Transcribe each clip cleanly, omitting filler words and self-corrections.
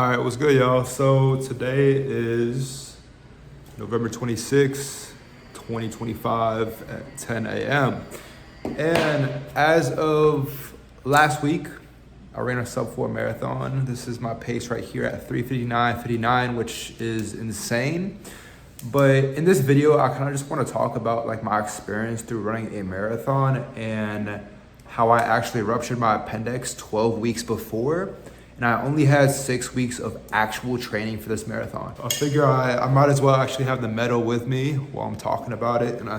All right, what's good, y'all? So today is November 26th, 2025 at 10 a.m. And as of last week, I ran a sub-4 marathon. This is my pace right here at 3:59:59, which is insane. But in this video, I kind of just want to talk about like my experience through running a marathon and how I actually ruptured my appendix 12 weeks before. And I only had 6 weeks of actual training for this marathon. I figure I might as well actually have the medal with me while I'm talking about it. And I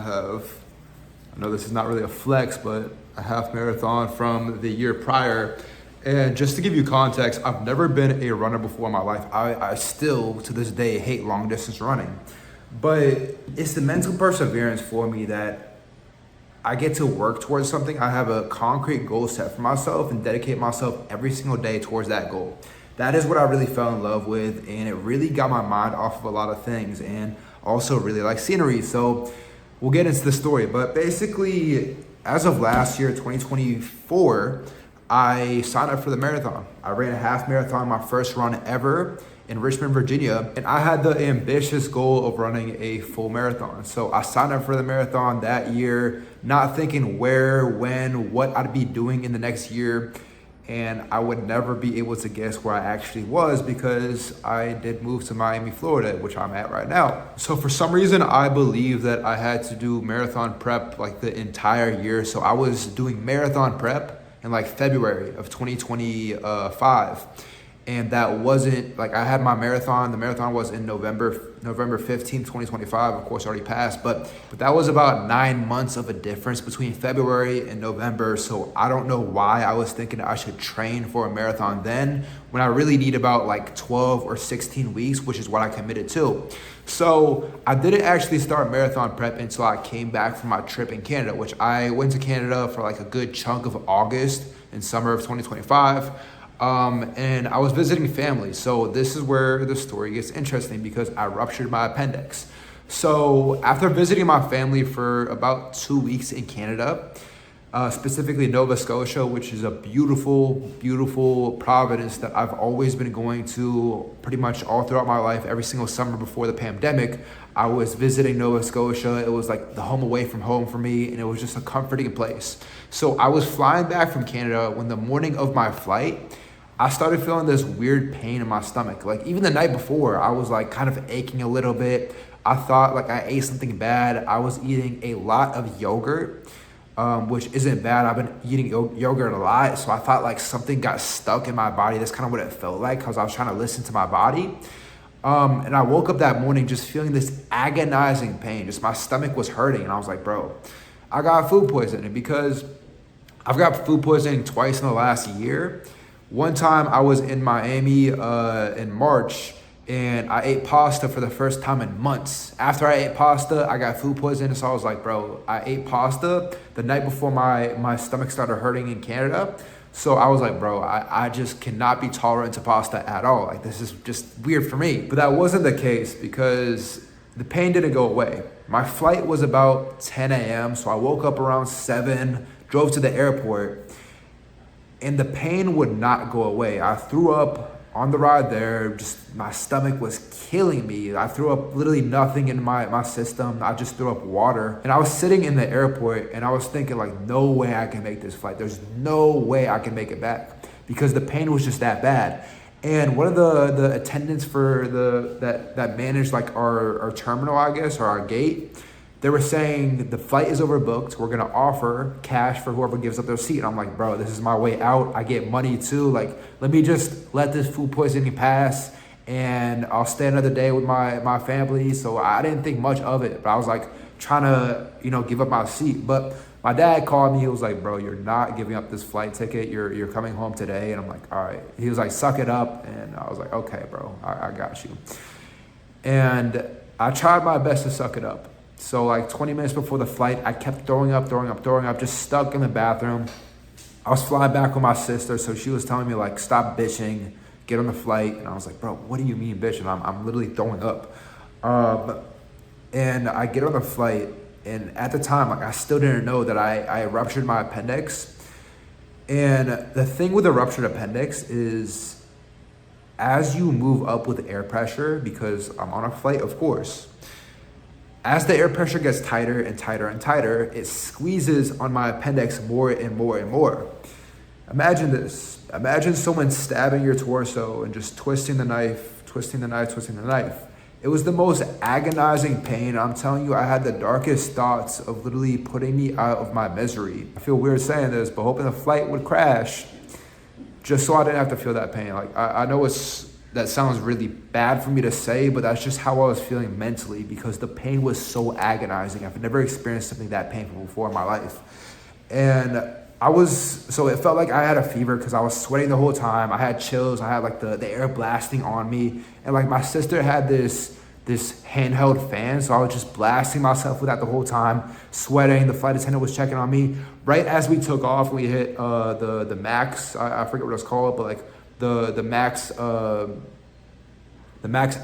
know this is not really a flex, but a half marathon from the year prior. And just to give you context, I've never been a runner before in my life. I still, to this day, hate long distance running. But it's the mental perseverance for me that I get to work towards something. I have a concrete goal set for myself and dedicate myself every single day towards that goal. That is what I really fell in love with, and it really got my mind off of a lot of things, and also really like scenery. So we'll get into the story. But basically, as of last year, 2024, I signed up for the marathon. I ran a half marathon, my first run ever, in Richmond, Virginia, and I had the ambitious goal of running a full marathon. So I signed up for the marathon that year, not thinking where, when, what I'd be doing in the next year, and I would never be able to guess where I actually was because I did move to Miami, Florida, which I'm at right now. So for some reason, I believe that I had to do marathon prep like the entire year. So I was doing marathon prep in like February of 2025. And that wasn't, like, I had my marathon. The marathon was in November 15th, 2025, of course, already passed. But that was about 9 months of a difference between February and November. So I don't know why I was thinking I should train for a marathon then when I really need about like 12 or 16 weeks, which is what I committed to. So I didn't actually start marathon prep until I came back from my trip in Canada, which I went to Canada for like a good chunk of August and summer of 2025. And I was visiting family. So this is where the story gets interesting because I ruptured my appendix. So after visiting my family for about 2 weeks in Canada, specifically Nova Scotia, which is a beautiful, beautiful province that I've always been going to pretty much all throughout my life. Every single summer before the pandemic, I was visiting Nova Scotia. It was like the home away from home for me, and it was just a comforting place. So I was flying back from Canada when the morning of my flight, I started feeling this weird pain in my stomach. Like even the night before, I was like kind of aching a little bit. I thought like I ate something bad. I was eating a lot of yogurt, which isn't bad. I've been eating yogurt a lot. So I thought like something got stuck in my body. That's kind of what it felt like because I was trying to listen to my body. And I woke up that morning just feeling this agonizing pain. Just my stomach was hurting. And I was like, bro, I got food poisoning because I've got food poisoning twice in the last year. One time I was in Miami in March and I ate pasta for the first time in months. After I ate pasta, I got food poisoning. So I was like, bro, I ate pasta the night before my stomach started hurting in Canada. So I was like, bro, I just cannot be tolerant to pasta at all. Like this is just weird for me. But that wasn't the case because the pain didn't go away. My flight was about 10 a.m. So I woke up around 7, drove to the airport, and the pain would not go away. I threw up on the ride there. Just my stomach was killing me. I threw up literally nothing in my system. I just threw up water. And I was sitting in the airport and I was thinking like, no way I can make this flight. There's no way I can make it back because the pain was just that bad. And one of the attendants for that managed like our terminal, I guess, or our gate, they were saying the flight is overbooked. We're gonna offer cash for whoever gives up their seat. And I'm like, bro, this is my way out. I get money too. Like, let me just let this food poisoning pass and I'll stay another day with my family. So I didn't think much of it, but I was like trying to, give up my seat. But my dad called me. He was like, bro, you're not giving up this flight ticket. You're coming home today. And I'm like, all right. He was like, suck it up. And I was like, okay, bro, I got you. And I tried my best to suck it up. So like 20 minutes before the flight, I kept throwing up, just stuck in the bathroom. I was flying back with my sister, so she was telling me like, stop bitching, get on the flight. And I was like, bro, what do you mean bitching? I'm literally throwing up. And I get on the flight, and at the time, like I still didn't know that I ruptured my appendix. And the thing with a ruptured appendix is as you move up with air pressure, because I'm on a flight, of course, as the air pressure gets tighter and tighter and tighter, it squeezes on my appendix more and more and more. Imagine this. Imagine someone stabbing your torso and just twisting the knife, twisting the knife, twisting the knife. It was the most agonizing pain. I'm telling you, I had the darkest thoughts of literally putting me out of my misery. I feel weird saying this, but hoping the flight would crash just so I didn't have to feel that pain. Like, I know that sounds really bad for me to say, but that's just how I was feeling mentally, because the pain was so agonizing. I've never experienced something that painful before in my life. And so it felt like I had a fever because I was sweating the whole time. I had chills. I had like the air blasting on me. And like my sister had this handheld fan, so I was just blasting myself with that the whole time, sweating. The flight attendant was checking on me. Right as we took off, we hit the max. I forget what it was called, but like the max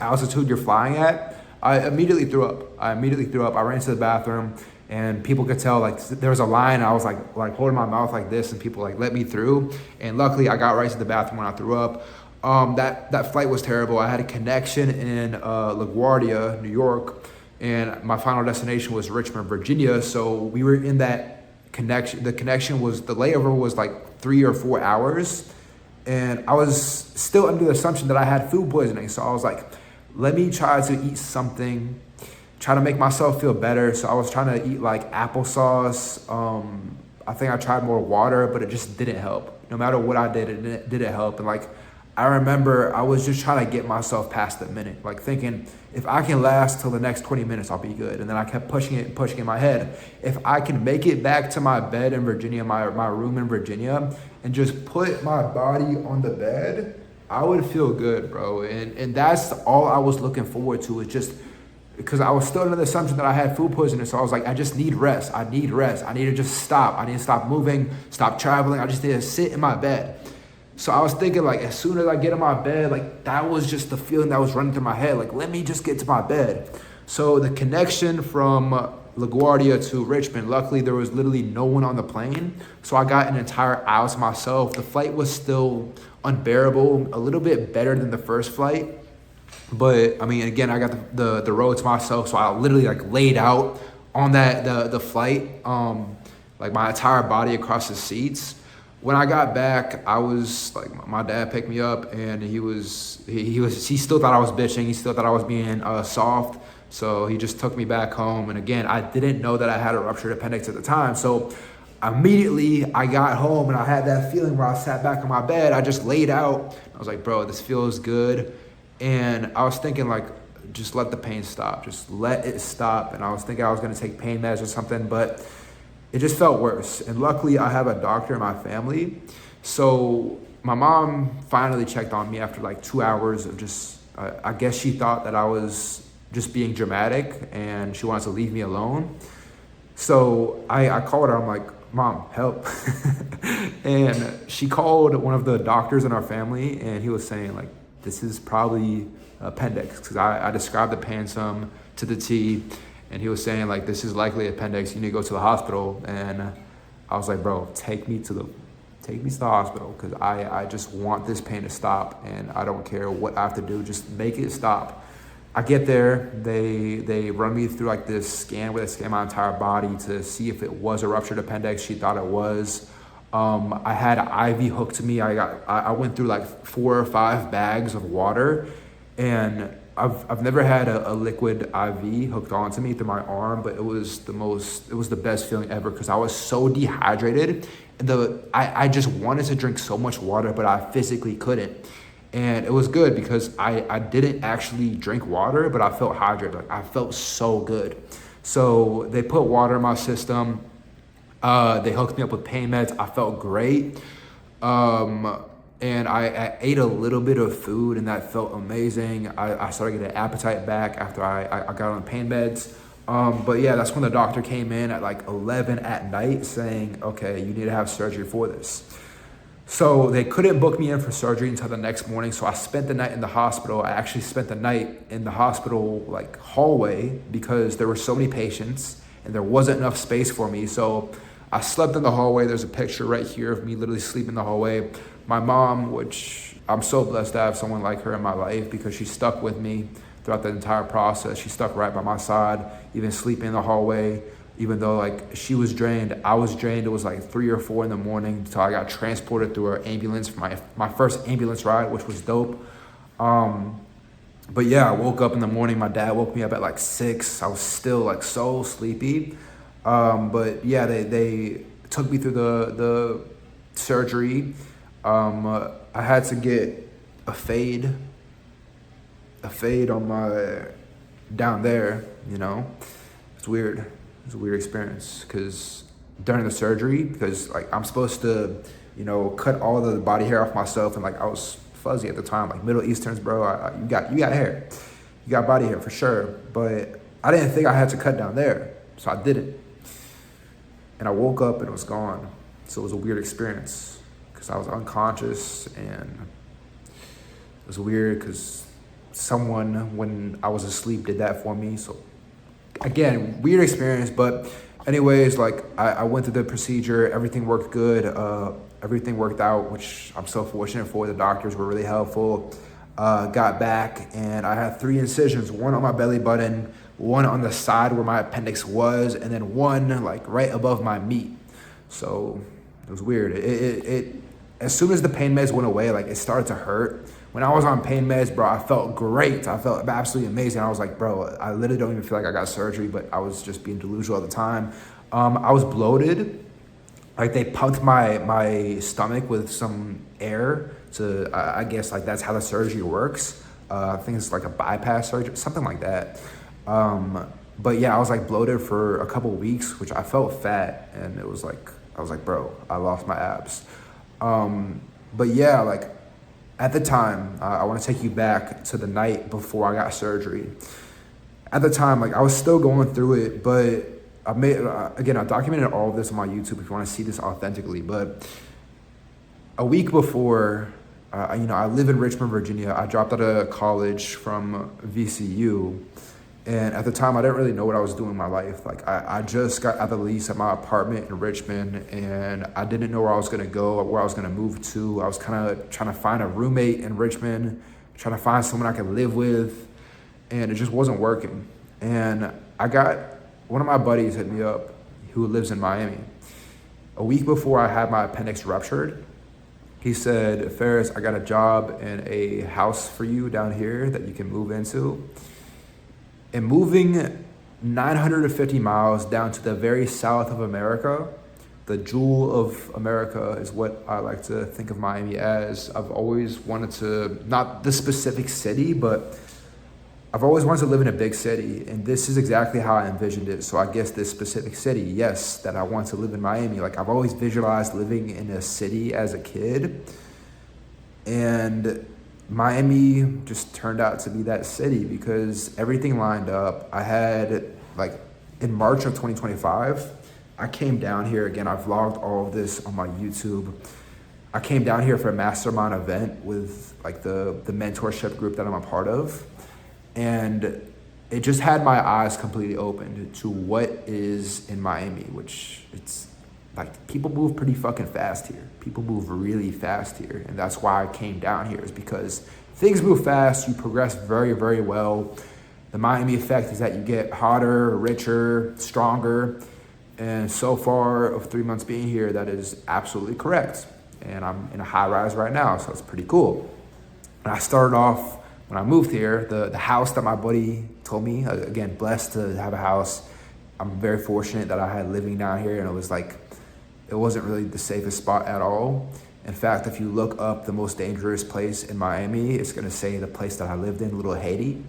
altitude you're flying at. I immediately threw up. I ran to the bathroom, and people could tell like there was a line. I was like holding my mouth like this, and people like let me through. And luckily, I got right to the bathroom when I threw up. That flight was terrible. I had a connection in LaGuardia, New York, and my final destination was Richmond, Virginia. So we were in that connection. The layover was like 3 or 4 hours, and I was still under the assumption that I had food poisoning. So I was like, let me try to eat something, try to make myself feel better. So I was trying to eat like applesauce. I think I tried more water, but it just didn't help. No matter what I did, it didn't help. And like, I remember I was just trying to get myself past the minute, like thinking, if I can last till the next 20 minutes, I'll be good. And then I kept pushing in my head. If I can make it back to my bed in Virginia, my room in Virginia, and just put my body on the bed, I would feel good, bro. And that's all I was looking forward to, is just because I was still under the assumption that I had food poisoning. So I was like, I just need rest. I need to just stop. I need to stop moving, stop traveling. I just need to sit in my bed. So I was thinking, like, as soon as I get in my bed, like, that was just the feeling that was running through my head. Like, let me just get to my bed. So the connection from LaGuardia to Richmond, luckily there was literally no one on the plane. So I got an entire aisle to myself. The flight was still unbearable, a little bit better than the first flight. But I mean, again, I got the road to myself. So I literally like laid out on the flight, like my entire body across the seats. When I got back, I was like, my dad picked me up, and he still thought I was bitching. He still thought I was being soft. So he just took me back home. And again, I didn't know that I had a ruptured appendix at the time. So immediately I got home, and I had that feeling where I sat back on my bed. I just laid out. I was like, bro, this feels good. And I was thinking like, just let the pain stop. Just let it stop. And I was thinking I was going to take pain meds or something, but it just felt worse. And luckily I have a doctor in my family. So my mom finally checked on me after like 2 hours of just, I guess she thought that I was just being dramatic and she wanted to leave me alone. So I called her. I'm like, Mom, help. And she called one of the doctors in our family, and he was saying like, this is probably appendix, because I described the pain some to the T. And he was saying like, this is likely appendix, you need to go to the hospital. And I was like, bro, take me to the hospital, because I just want this pain to stop, and I don't care what I have to do, just make it stop. I get there, they run me through like this scan where they scan my entire body to see if it was a ruptured appendix. She thought it was. I had an IV hooked to me. I went through like 4 or 5 bags of water, and I've never had a liquid IV hooked onto me through my arm, but it was the best feeling ever, because I was so dehydrated. And I just wanted to drink so much water, but I physically couldn't. And it was good because I didn't actually drink water, but I felt hydrated. Like, I felt so good. So they put water in my system. They hooked me up with pain meds. I felt great. And I ate a little bit of food, and that felt amazing. I started getting an appetite back after I got on pain meds. But yeah, that's when the doctor came in at like 11 at night saying, okay, you need to have surgery for this. So they couldn't book me in for surgery until the next morning. So I spent the night in the hospital. I actually spent the night in the hospital like hallway, because there were so many patients and there wasn't enough space for me. So I slept in the hallway. There's a picture right here of me literally sleeping in the hallway. My mom, which I'm so blessed to have someone like her in my life because she stuck with me throughout the entire process. She stuck right by my side, even sleeping in the hallway. Even though like she was drained, I was drained. It was like 3 or 4 in the morning until I got transported through an ambulance for my first ambulance ride, which was dope. But yeah, I woke up in the morning. My dad woke me up at like 6. I was still like so sleepy. But yeah, they took me through the surgery. I had to get a fade on my down there. You know, it's weird. It was a weird experience because during the surgery, because like I'm supposed to, cut all the body hair off myself, and like I was fuzzy at the time, like Middle Easterns, bro. You got hair, you got body hair for sure, but I didn't think I had to cut down there, so I didn't. And I woke up and it was gone. So it was a weird experience because I was unconscious, and it was weird because someone, when I was asleep, did that for me. So again, weird experience, but anyways, like I went through the procedure, everything worked good, everything worked out, which I'm so fortunate for. The doctors were really helpful. Got back and I had 3 incisions, one on my belly button, one on the side where my appendix was, and then one like right above my meat. So it was weird. It as soon as the pain meds went away, like it started to hurt. When I was on pain meds, bro, I felt great. I felt absolutely amazing. I was like, bro, I literally don't even feel like I got surgery, but I was just being delusional at the time. I was bloated. Like they pumped my stomach with some air to, I guess like that's how the surgery works. I think it's like a bypass surgery, something like that. But yeah, I was like bloated for a couple weeks, which I felt fat, and it was like, I was like, bro, I lost my abs. But yeah, like at the time, I want to take you back to the night before I got surgery. At the time, like I was still going through it, but I documented all of this on my YouTube if you want to see this authentically. But a week before, I live in Richmond, Virginia. I dropped out of college from VCU. And at the time, I didn't really know what I was doing in my life. Like I just got out of the lease at my apartment in Richmond, and I didn't know where I was gonna go or where I was gonna move to. I was kind of trying to find a roommate in Richmond, trying to find someone I could live with, and it just wasn't working. And I got one of my buddies hit me up who lives in Miami. A week before I had my appendix ruptured, he said, Ferris, I got a job in a house for you down here that you can move into. And moving 950 miles down to the very south of America, the jewel of America is what I like to think of Miami as. I've always wanted to, not the specific city, but I've always wanted to live in a big city. And this is exactly how I envisioned it. So I guess this specific city, yes, that I want to live in Miami. Like I've always visualized living in a city as a kid. And Miami just turned out to be that city because everything lined up. I had, like, in March of 2025, I came down here. Again, I vlogged all of this on my YouTube. I came down here for a mastermind event with, like, the mentorship group that I'm a part of. And it just had my eyes completely opened to what is in Miami, which it's, like, people move pretty fucking fast here. People move really fast here. And that's why I came down here, is because things move fast. You progress very, very well. The Miami effect is that you get hotter, richer, stronger. And so far of 3 months being here, that is absolutely correct. And I'm in a high rise right now, so it's pretty cool. And I started off, when I moved here, the house that my buddy told me, again, blessed to have a house. I'm very fortunate that I had living down here, and it was like, it wasn't really the safest spot at all. In fact, if you look up the most dangerous place in Miami, it's gonna say the place that I lived in, Little Haiti.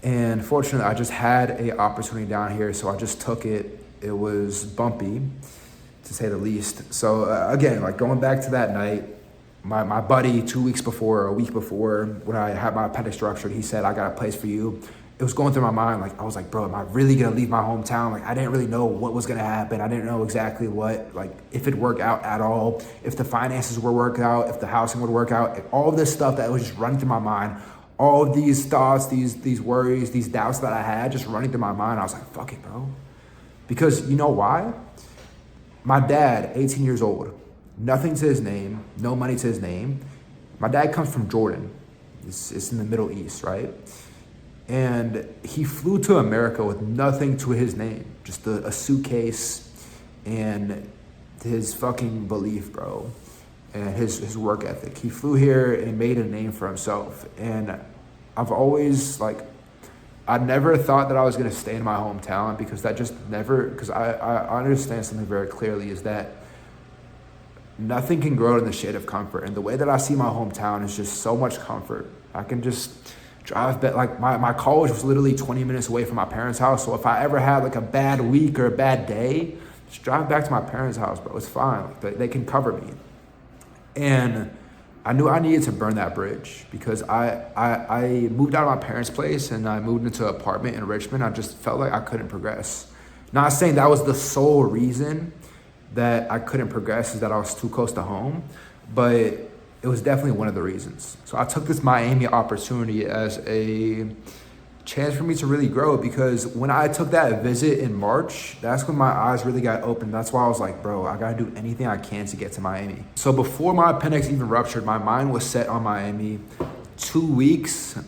And fortunately, I just had an opportunity down here, so I just took it. It was bumpy, to say the least. So again, like going back to that night, my buddy, 2 weeks before, a week before, when I had my appendix ruptured, he said, I got a place for you. It was going through my mind, like, I was like, bro, am I really gonna leave my hometown? Like, I didn't really know what was gonna happen. I didn't know exactly what, like, if it'd work out at all, if the finances would work out, if the housing would work out, like, all this stuff that was just running through my mind, all of these thoughts, these worries, these doubts that I had just running through my mind. I was like, fuck it, bro. Because you know why? My dad, 18 years old, nothing to his name, no money to his name, My dad comes from Jordan. It's in the Middle East, right? And he flew to America with nothing to his name, just a suitcase and his fucking belief, bro, and his work ethic. He flew here and made a name for himself. And I've always, like, I never thought that I was gonna stay in my hometown, because that just never, because I understand something very clearly, is that nothing can grow in the shade of comfort. And the way that I see my hometown is just so much comfort. I can just drive back, like my college was literally 20 minutes away from my parents' house. So if I ever had like a bad week or a bad day, just drive back to my parents' house, bro. It's fine. Like, they can cover me. And I knew I needed to burn that bridge, because I moved out of my parents' place and I moved into an apartment in Richmond. I just felt like I couldn't progress. Not saying that was the sole reason that I couldn't progress, is that I was too close to home, but it was definitely one of the reasons. So I took this Miami opportunity as a chance for me to really grow, because when I took that visit in March, that's when my eyes really got opened. That's why I was like, bro, I gotta do anything I can to get to Miami. So before my appendix even ruptured, my mind was set on Miami. 2 weeks,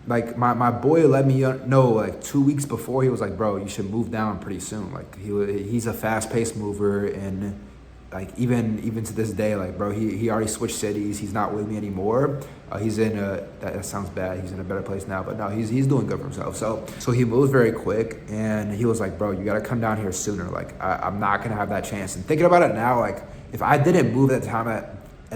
like my boy let me know, like 2 weeks before, he was like, bro, you should move down pretty soon. Like he's a fast-paced mover, and like even to this day, like, bro, he already switched cities. He's not with me anymore. He's in that sounds bad. He's in a better place now, but no, he's doing good for himself. So he moved very quick, and he was like, bro, you gotta come down here sooner. Like I'm not gonna have that chance. And thinking about it now, like if I didn't move at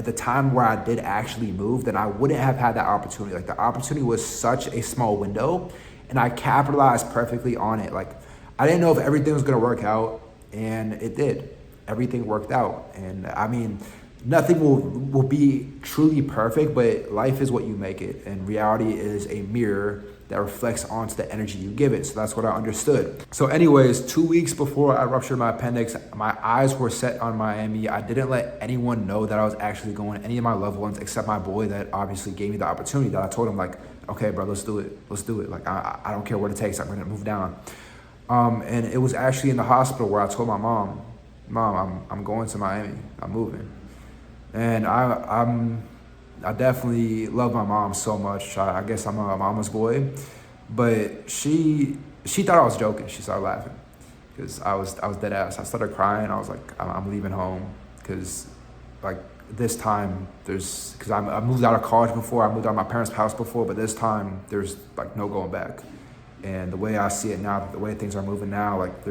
the time where I did actually move, then I wouldn't have had that opportunity. Like the opportunity was such a small window, and I capitalized perfectly on it. Like I didn't know if everything was gonna work out, and it did. Everything worked out. And I mean, nothing will be truly perfect, but life is what you make it, and reality is a mirror that reflects onto the energy you give it. So that's what I understood. So anyways, 2 weeks before I ruptured my appendix, my eyes were set on Miami. I didn't let anyone know that I was actually going, any of my loved ones, except my boy that obviously gave me the opportunity. That I told him, like, okay, bro, let's do it. Like, I don't care what it takes. I'm gonna move down. And it was actually in the hospital where I told my mom, I'm going to Miami. I'm moving. And I definitely love my mom so much. I guess I'm a mama's boy, but she thought I was joking. She started laughing because I was dead ass. I started crying. I was like, I'm leaving home, because like this time because I moved out of college before. I moved out of my parents' house before, but this time there's like no going back. And the way I see it now, the way things are moving now, like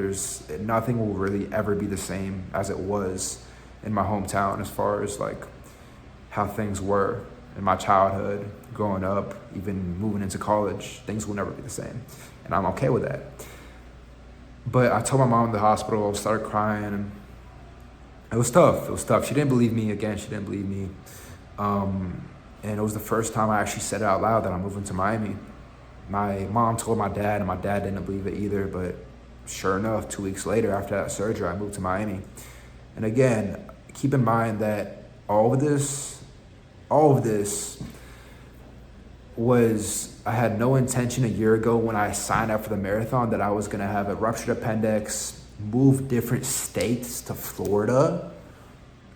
nothing will really ever be the same as it was in my hometown, as far as like how things were in my childhood, growing up, even moving into college. Things will never be the same, and I'm okay with that. But I told my mom in the hospital, started crying, and it was tough. She didn't believe me. Again, she didn't believe me. And it was the first time I actually said it out loud that I'm moving to Miami. My mom told my dad, and my dad didn't believe it either, but sure enough, 2 weeks later after that surgery, I moved to Miami. And again, keep in mind that all of this was, I had no intention a year ago when I signed up for the marathon that I was gonna have a ruptured appendix, move different states to Florida.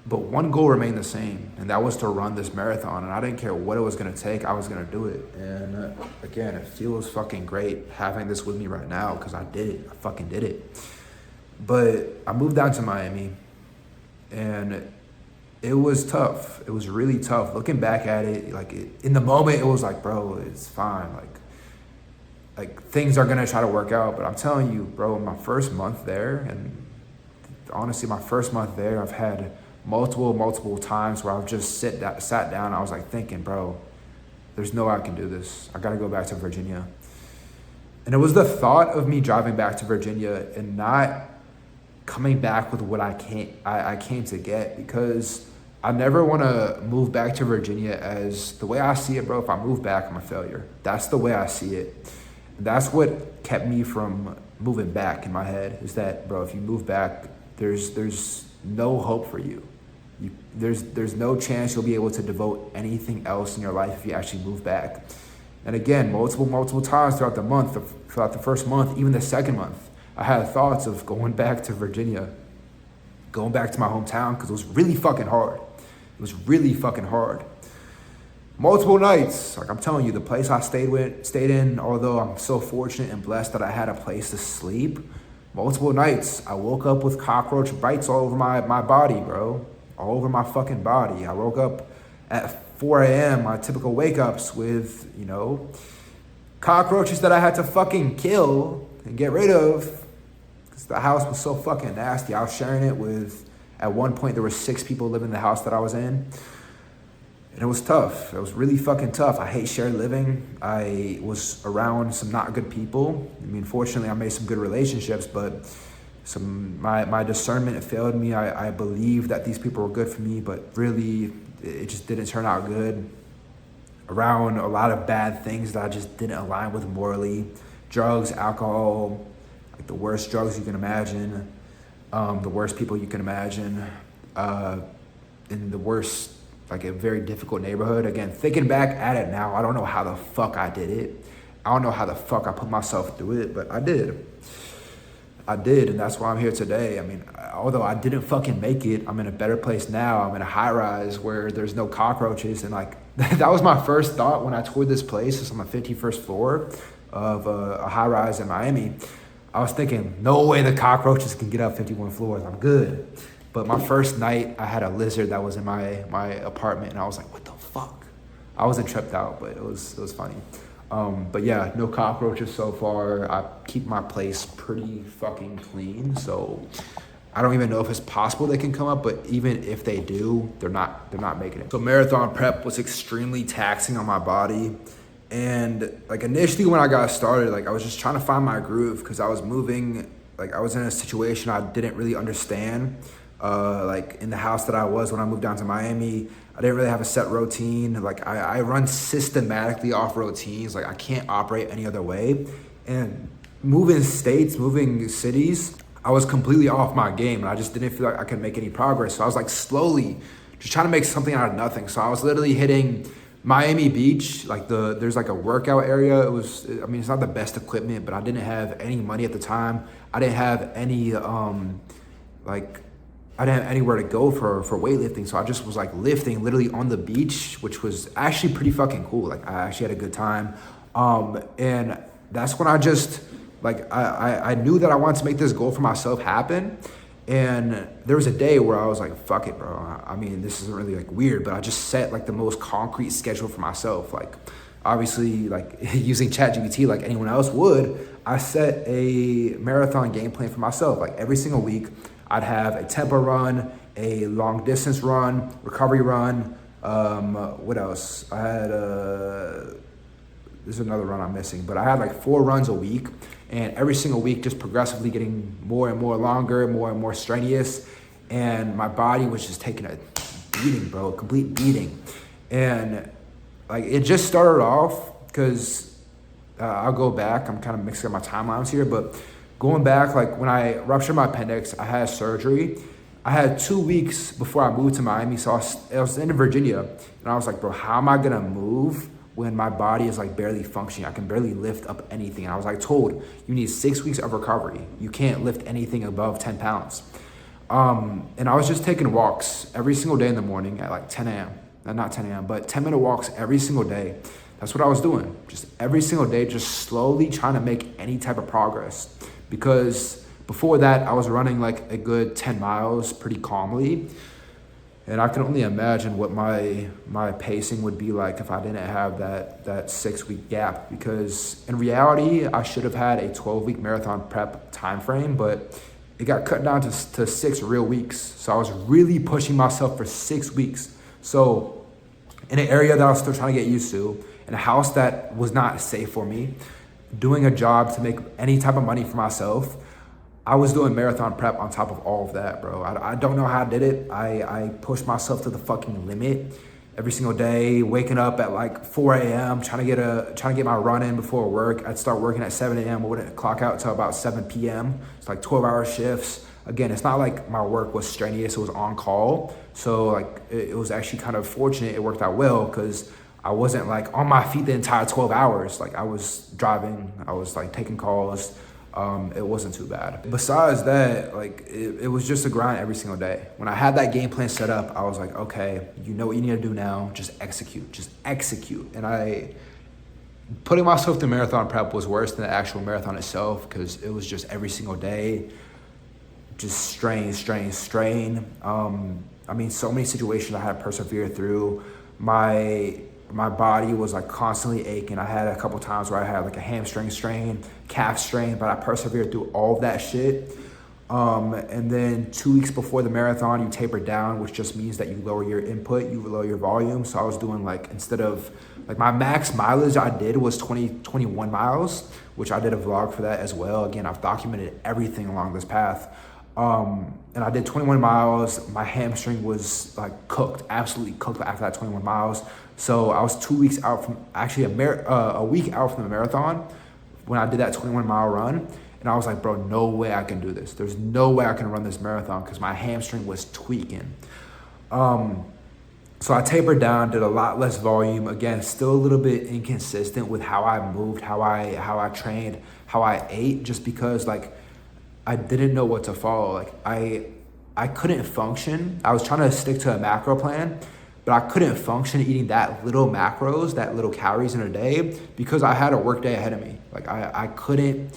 But one goal remained the same, and that was to run this marathon. And I didn't care what it was gonna take, I was gonna do it. And again, it feels fucking great having this with me right now, because I did it, I fucking did it. But I moved down to Miami, and it was tough. It was really tough. Looking back at it, like in the moment, it was like, bro, it's fine. Like things are gonna try to work out. But I'm telling you, bro, my first month there, and honestly, my first month there, I've had multiple times where I've just sat down. I was like thinking, bro, there's no way I can do this. I gotta go back to Virginia. And it was the thought of me driving back to Virginia and not coming back with what I came to get, because I never want to move back to Virginia as the way I see it, bro. If I move back, I'm a failure. That's the way I see it. And that's what kept me from moving back in my head, is that, bro, if you move back, there's no hope for you. There's no chance you'll be able to devote anything else in your life if you actually move back. And again, multiple times throughout the first month, even the second month, I had thoughts of going back to Virginia, going back to my hometown, because it was really fucking hard. It was really fucking hard. multiple nights. Like I'm telling you, the place I stayed in, although I'm so fortunate and blessed that I had a place to sleep, multiple nights I woke up with cockroach bites all over my body, bro. All over my fucking body. I woke up at 4 a.m., my typical wake ups with, cockroaches that I had to fucking kill and get rid of because the house was so fucking nasty. I was sharing it with, at one point there were 6 people living in the house that I was in. And it was tough. It was really fucking tough. I hate shared living. I was around some not good people. I mean, fortunately, I made some good relationships, but my discernment failed me. I believed that these people were good for me, but really, it just didn't turn out good. Around a lot of bad things that I just didn't align with morally. Drugs, alcohol, like the worst drugs you can imagine, the worst people you can imagine, in the worst, like a very difficult neighborhood. Again, thinking back at it now, I don't know how the fuck I did it. I don't know how the fuck I put myself through it, but I did. And that's why I'm here today. I mean, although I didn't fucking make it, I'm in a better place now. I'm in a high rise where there's no cockroaches. And like, that was my first thought when I toured this place. It's on the 51st floor of a high rise in Miami. I was thinking, no way the cockroaches can get up 51 floors. I'm good. But my first night, I had a lizard that was in my apartment, and I was like, what the fuck? I wasn't tripped out, but it was funny. But yeah, no cockroaches so far. I keep my place pretty fucking clean, so I don't even know if it's possible they can come up, but even if they do, they're not making it. So marathon prep was extremely taxing on my body. And like initially when I got started, like I was just trying to find my groove because I was moving, like I was in a situation I didn't really understand. Like in the house that I was when I moved down to Miami, I didn't really have a set routine. Like I run systematically off routines. Like I can't operate any other way. And moving states, moving cities, I was completely off my game and I just didn't feel like I could make any progress. So I was like slowly just trying to make something out of nothing. So I was literally hitting Miami Beach, like there's like a workout area. It's not the best equipment, but I didn't have any money at the time. I didn't have any, I didn't have anywhere to go for weightlifting. So I just was like lifting literally on the beach, which was actually pretty fucking cool. Like I actually had a good time. And that's when I just, like, I knew that I wanted to make this goal for myself happen. And there was a day where I was like, fuck it, bro. I mean, this isn't really like weird, but I just set like the most concrete schedule for myself. Like obviously like using ChatGPT like anyone else would, I set a marathon game plan for myself. Like every single week I'd have a tempo run, a long distance run, recovery run. What else? I had there's another run I'm missing, but I had like 4 runs a week, and every single week just progressively getting more and more longer, more and more strenuous, and my body was just taking a beating, bro, a complete beating. And like it just started off because I'll go back, I'm kind of mixing up my timelines here, but going back, like when I ruptured my appendix, I had surgery. I had 2 weeks before I moved to Miami, so I was in Virginia, and I was like, bro, how am I gonna move when my body is like barely functioning? I can barely lift up anything. And I was like told, you need 6 weeks of recovery. You can't lift anything above 10 pounds. And I was just taking walks every single day in the morning at like 10 a.m. Not 10 a.m., but 10-minute walks every single day. That's what I was doing. Just every single day, just slowly trying to make any type of progress. Because before that, I was running like a good 10 miles pretty calmly. And I can only imagine what my pacing would be like if I didn't have that 6-week gap. Because in reality, I should have had a 12-week marathon prep time frame, but it got cut down to 6 real weeks. So I was really pushing myself for 6 weeks. So in an area that I was still trying to get used to, in a house that was not safe for me, doing a job to make any type of money for myself, I was doing marathon prep on top of all of that, bro. I don't know how I did it. I pushed myself to the fucking limit every single day, waking up at like 4 a.m., trying to get my run in before work. I'd start working at 7 a.m. I wouldn't clock out until about 7 p.m. It's like 12-hour shifts. Again, it's not like my work was strenuous, it was on call. So like it was actually kind of fortunate it worked out well because I wasn't like on my feet the entire 12 hours. Like I was driving, I was like taking calls. it wasn't too bad. Besides that, like it was just a grind every single day. When I had that game plan set up, I was like, okay, you know what you need to do now, just execute. And putting myself through marathon prep was worse than the actual marathon itself, because it was just every single day, just strain. I mean, so many situations I had to persevere through. My body was like constantly aching. I had a couple times where I had like a hamstring strain, calf strain, but I persevered through all of that shit. And then 2 weeks before the marathon, you taper down, which just means that you lower your input, you lower your volume. So I was doing like, instead of like my max mileage I did was 21 miles, which I did a vlog for that as well. Again, I've documented everything along this path. And I did 21 miles. My hamstring was like cooked, absolutely cooked after that 21 miles. So I was 2 weeks out from, actually a week out from the marathon when I did that 21-mile run. And I was like, bro, no way I can do this. There's no way I can run this marathon, because my hamstring was tweaking. So I tapered down, did a lot less volume. Again, still a little bit inconsistent with how I moved, how I trained, how I ate, just because like I didn't know what to follow. Like I couldn't function. I was trying to stick to a macro plan, but I couldn't function eating that little macros, that little calories in a day, because I had a work day ahead of me. Like I couldn't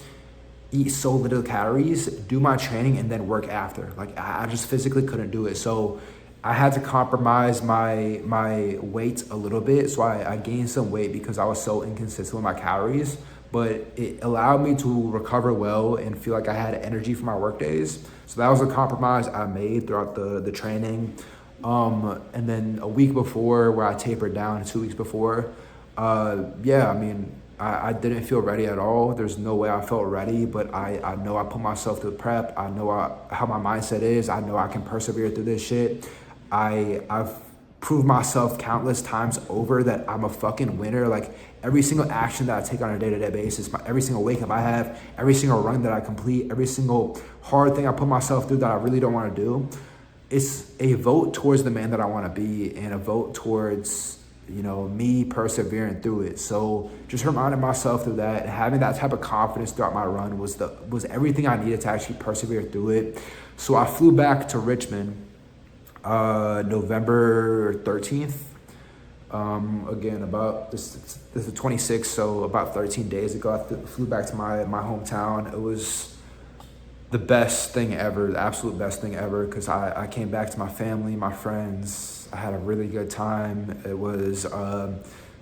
eat so little calories, do my training, and then work after. Like I just physically couldn't do it. So I had to compromise my weight a little bit. So I gained some weight because I was so inconsistent with my calories, but it allowed me to recover well and feel like I had energy for my work days. So that was a compromise I made throughout the training. And then a week before, where I tapered down, 2 weeks before, yeah, I mean, I didn't feel ready at all. There's no way I felt ready, but I know I put myself through prep. I know how my mindset is. I know I can persevere through this shit. I've proved myself countless times over that I'm a fucking winner. Like every single action that I take on a day-to-day basis, every single wake up I have, every single run that I complete, every single hard thing I put myself through that I really don't want to do, it's a vote towards the man that I want to be, and a vote towards, you know, me persevering through it. So just reminding myself through that, and having that type of confidence throughout my run was everything I needed to actually persevere through it. So I flew back to Richmond November 13th. Again, about this is the 26th, so about 13 days ago, I flew back to my hometown. It was the best thing ever, the absolute best thing ever, because I came back to my family, my friends. I had a really good time. It was,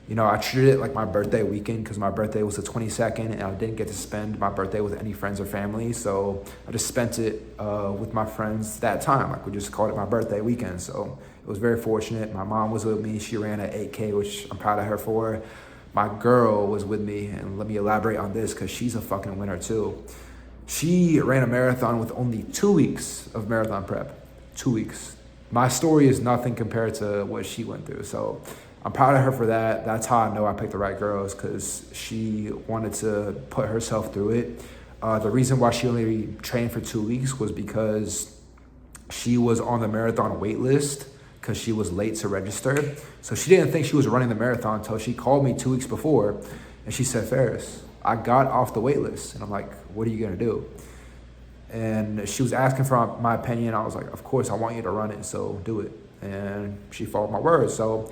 you know, I treated it like my birthday weekend, because my birthday was the 22nd, and I didn't get to spend my birthday with any friends or family. So I just spent it with my friends that time. Like, we just called it my birthday weekend. So it was very fortunate. My mom was with me. She ran an 8K, which I'm proud of her for. My girl was with me, and let me elaborate on this, because she's a fucking winner too. She ran a marathon with only 2 weeks of marathon prep. 2 weeks. My story is nothing compared to what she went through. So I'm proud of her for that. That's how I know I picked the right girls, because she wanted to put herself through it. The reason why she only trained for 2 weeks was because she was on the marathon wait list, because she was late to register. So she didn't think she was running the marathon until she called me 2 weeks before, and she said, Ferris, I got off the wait list. And I'm like, what are you gonna do? And she was asking for my opinion. I was like, of course, I want you to run it, so do it. And she followed my words. So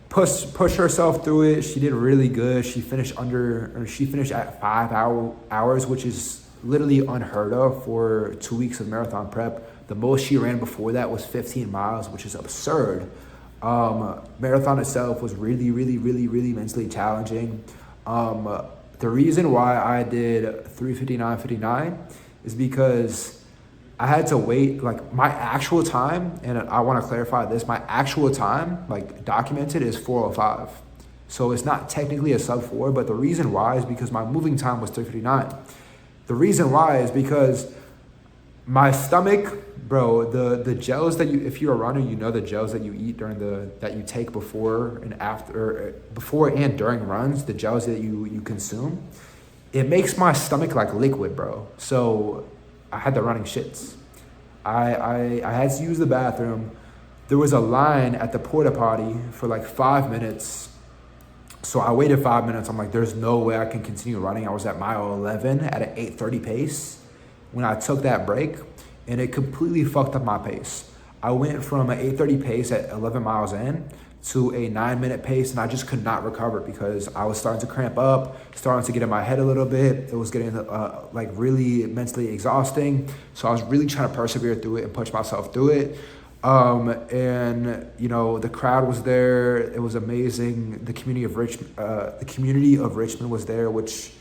push herself through it. She did really good. She finished at 5 hours, which is literally unheard of for 2 weeks of marathon prep. The most she ran before that was 15 miles, which is absurd. Marathon itself was really, really, really, really mentally challenging. The reason why I did 3:59:59 is because I had to wait, like my actual time, and I want to clarify this, my actual time, like documented, is 4:05. So it's not technically a sub 4, but the reason why is because my moving time was 3:59. The reason why is because my stomach, bro, the gels that if you're a runner, you know the gels that you eat that you take before and during runs, the gels that you consume, it makes my stomach like liquid, bro. So I had the running shits. I had to use the bathroom. There was a line at the porta potty for like 5 minutes. So I waited 5 minutes. I'm like, there's no way I can continue running. I was at mile 11 at an 8:30 pace when I took that break, and it completely fucked up my pace. I went from an 8:30 pace at 11 miles in to a 9-minute pace, and I just could not recover because I was starting to cramp up, starting to get in my head a little bit. It was getting like really mentally exhausting. So I was really trying to persevere through it and push myself through it. And you know, the crowd was there. It was amazing. The community of Richmond was there, which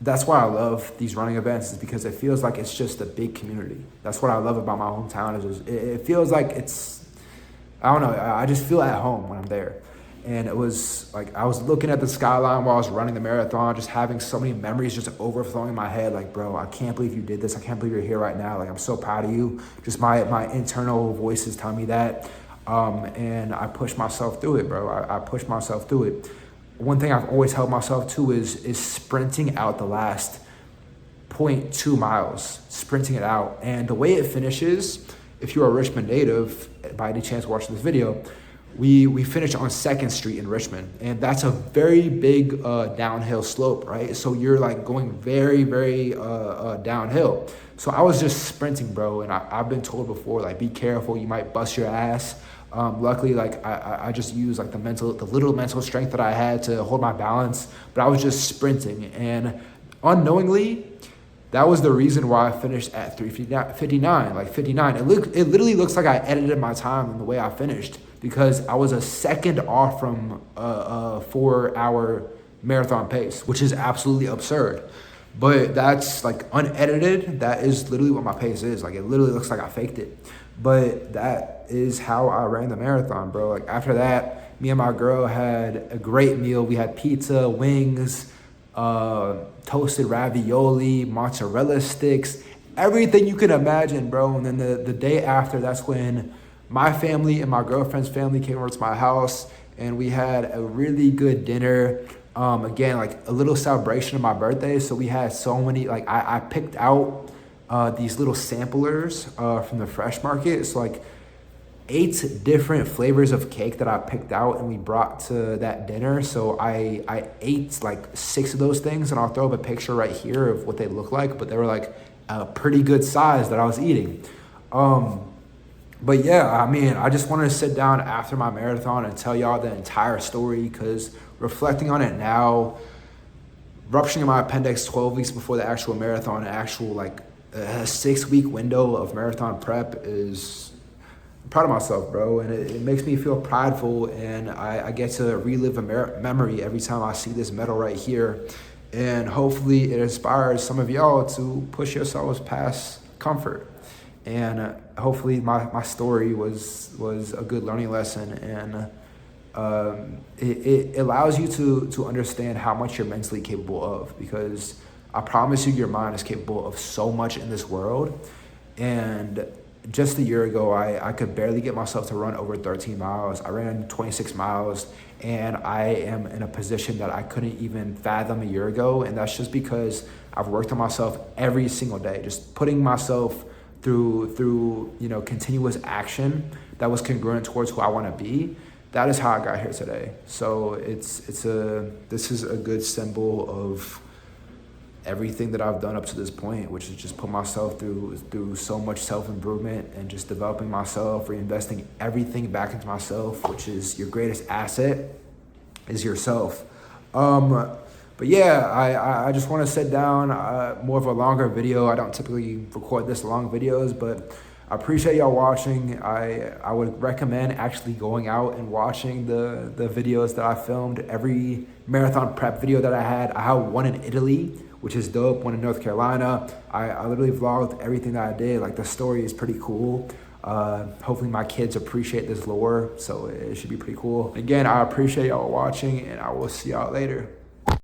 that's why I love these running events, is because it feels like it's just a big community. That's what I love about my hometown, is it feels like it's, I don't know, I just feel at home when I'm there. And it was like, I was looking at the skyline while I was running the marathon, just having so many memories just overflowing in my head. Like, bro, I can't believe you did this. I can't believe you're here right now. Like, I'm so proud of you. Just my internal voices tell me that. And I pushed myself through it, bro. I pushed myself through it. One thing I've always held myself to is sprinting out the last 0.2 miles, sprinting it out. And the way it finishes, if you're a Richmond native, by any chance watching this video, we finished on 2nd Street in Richmond, and that's a very big downhill slope, right? So you're like going very, very downhill. So I was just sprinting, bro, and I've been told before, like, be careful, you might bust your ass. Luckily, like, I just used like the little mental strength that I had to hold my balance, but I was just sprinting, and unknowingly, that was the reason why I finished at 3:59, like 59. It literally looks like I edited my time in the way I finished, because I was a second off from a 4-hour marathon pace, which is absolutely absurd. But that's like unedited. That is literally what my pace is. Like, it literally looks like I faked it. But that is how I ran the marathon, bro. Like, after that, me and my girl had a great meal. We had pizza, wings, toasted ravioli, mozzarella sticks, everything you can imagine, bro. And then the day after, that's when my family and my girlfriend's family came over to my house, and we had a really good dinner. Again, like a little celebration of my birthday. So we had so many, like I picked out these little samplers from the fresh market. It's like 8 different flavors of cake that I picked out and we brought to that dinner. So I ate like 6 of those things, and I'll throw up a picture right here of what they look like, but they were like a pretty good size that I was eating. But yeah, I mean, I just wanted to sit down after my marathon and tell y'all the entire story, because reflecting on it now, rupturing my appendix 12 weeks before the actual marathon, an actual like a 6-week window of marathon prep, is, I'm proud of myself, bro. And it makes me feel prideful, and I get to relive a memory every time I see this medal right here. And hopefully it inspires some of y'all to push yourselves past comfort. And hopefully my story was a good learning lesson, and it allows you to understand how much you're mentally capable of, because I promise you, your mind is capable of so much in this world. And just a year ago, I could barely get myself to run over 13 miles. I ran 26 miles, and I am in a position that I couldn't even fathom a year ago. And that's just because I've worked on myself every single day, just putting myself through you know, continuous action that was congruent towards who I want to be. That is how I got here today. So this is a good symbol of everything that I've done up to this point, which is just put myself through so much self-improvement and just developing myself, reinvesting everything back into myself, which is your greatest asset, is yourself. But yeah, I just want to sit down, more of a longer video. I don't typically record this long videos, but I appreciate y'all watching. I would recommend actually going out and watching the videos that I filmed. Every marathon prep video that I had one in Italy, which is dope, one in North Carolina. I literally vlogged everything that I did. Like, the story is pretty cool. Hopefully my kids appreciate this lore, so it should be pretty cool. Again, I appreciate y'all watching, and I will see y'all later.